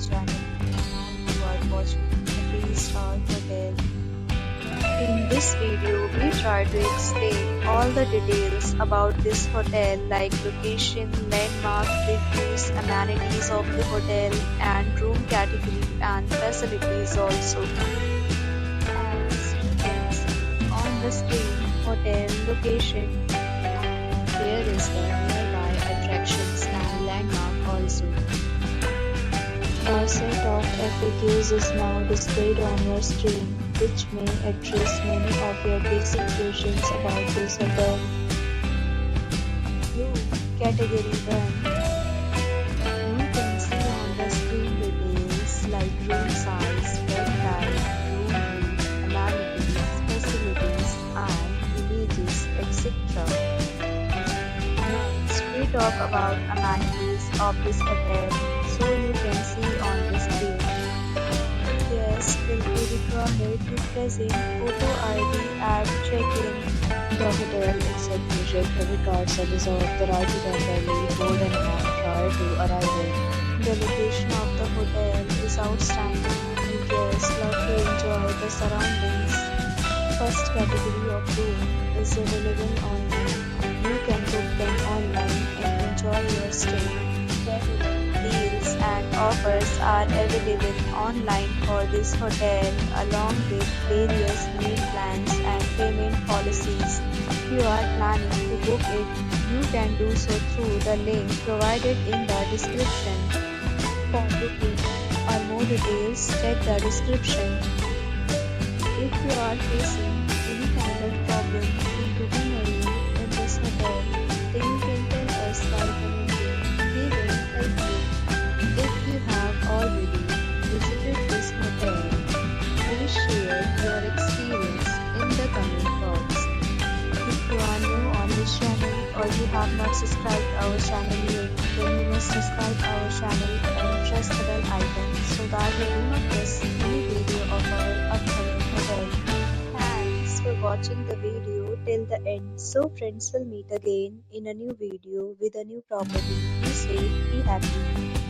channel and you are watching a 3-star hotel. In this video, we try to explain all the details about this hotel like location, landmark, reviews, amenities of the hotel and room category and facilities also. As you can see on the screen, hotel location. There is the nearby attractions and landmark also. A set of FAQs is now displayed on your screen, which may address many of your basic questions about this hotel. Room Category 1. You can see on the screen details like room size, bed type, room rate, amenities, facilities, and images, etc. Next, we talk about amenities of this hotel. So you can see on the screen. Guests will be required to present photo ID at check-in. The hotel accepts major credit cards and reserves the right to temporarily hold an amount prior to arrival. The location of the hotel is outstanding. You guests love to enjoy the surroundings. First category of room is available online. You can book them online and enjoy your stay. Deals and offers are available online for this hotel along with various meal plans and payment policies. If you are planning to book it, you can do so through the link provided in the description. For booking or more details, check the description. If you are facing any kind of problem in booking a room in this hotel, then you can tell us by commenting. We will help you. If you have already visited this hotel, please share your experience in the comment box. If you are new on this channel or you have not subscribed our channel yet, then you must subscribe our channel and press the bell icon so that you do not miss any video of our upcoming hotel. Thanks for watching the video till the end. So friends, will meet again in a new video with a new property. Be safe, be happy.